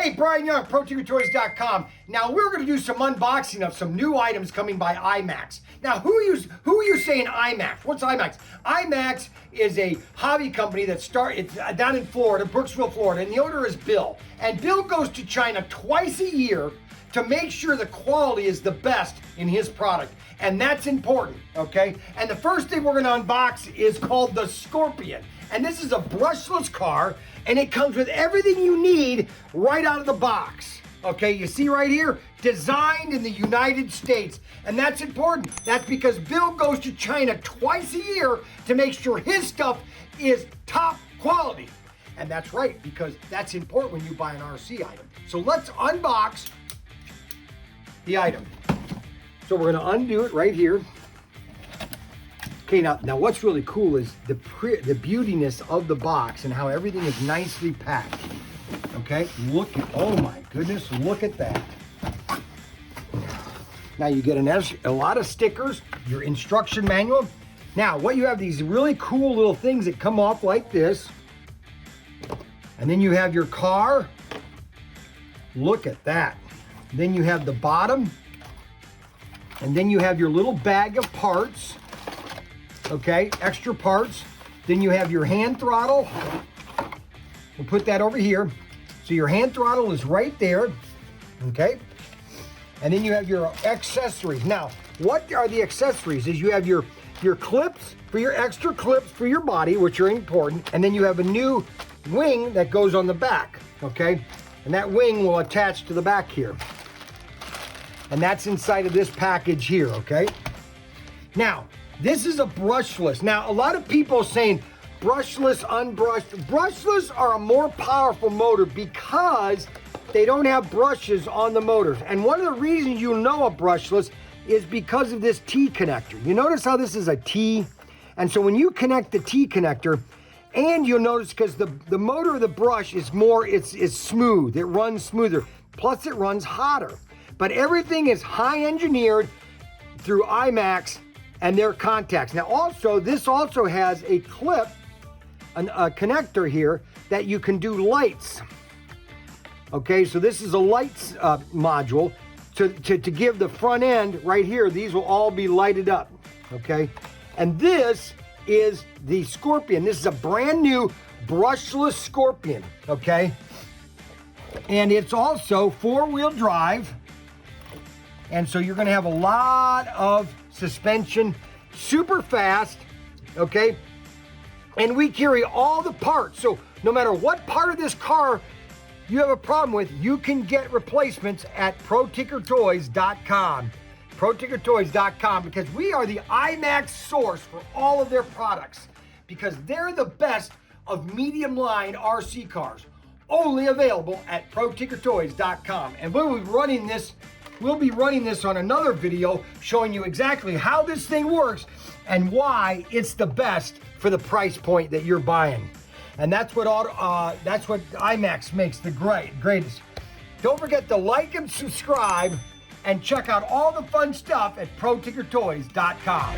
Hey, Brian Young, ProTinkerToys.com. Now we're going to do some unboxing of some new items coming by IMEX. Now, who are you saying IMEX? What's IMEX? IMEX is a hobby company that it's down in Florida, Brooksville, Florida, and the owner is Bill. And Bill goes to China twice a year to make sure the quality is the best in his product. And that's important, okay? And the first thing we're gonna unbox is called the Scorpion. And this is a brushless car, and it comes with everything you need right out of the box. Okay, you see right here, designed in the United States. And that's important. That's because Bill goes to China twice a year to make sure his stuff is top quality. And that's right, because that's important when you buy an RC item. So let's unbox the item. So we're gonna undo it right here. Okay, now what's really cool is the beautiness of the box and how everything is nicely packed. Okay, oh my goodness, look at that. Now you get a lot of stickers, your instruction manual. Now what you have, these really cool little things that come off like this. And then you have your car. Look at that. Then you have the bottom. And then you have your little bag of parts. Okay, extra parts. Then you have your hand throttle. We'll put that over here. So your hand throttle is right there, okay? And then you have your accessories. Now, what are the accessories? Is you have your clips, for your extra clips for your body, which are important. And then you have a new wing that goes on the back, okay? And that wing will attach to the back here. And that's inside of this package here, okay? Now, this is a brushless. Now, a lot of people are saying brushless, unbrushed. Brushless are a more powerful motor because they don't have brushes on the motors. And one of the reasons you know a brushless is because of this T connector. You notice how this is a T? And so when you connect the T connector, and you'll notice because the motor of the brush is more, it's smooth. It runs smoother. Plus it runs hotter. But everything is high engineered through IMEX and their contacts. Now also, this also has a clip, a connector here that you can do lights. Okay, so this is a lights module to give the front end right here. These will all be lighted up, okay? And this is the Scorpion. This is a brand new brushless Scorpion, okay? And it's also four-wheel drive. And so you're gonna have a lot of suspension, super fast, okay? And we carry all the parts. So no matter what part of this car you have a problem with, you can get replacements at ProTinkerToys.com. ProTinkerToys.com, because we are the IMEX source for all of their products, because they're the best of medium line RC cars. Only available at ProTinkerToys.com. And we'll be running this on another video showing you exactly how this thing works and why it's the best for the price point that you're buying. And that's what IMEX makes the greatest. Don't forget to like and subscribe and check out all the fun stuff at ProTinkerToys.com.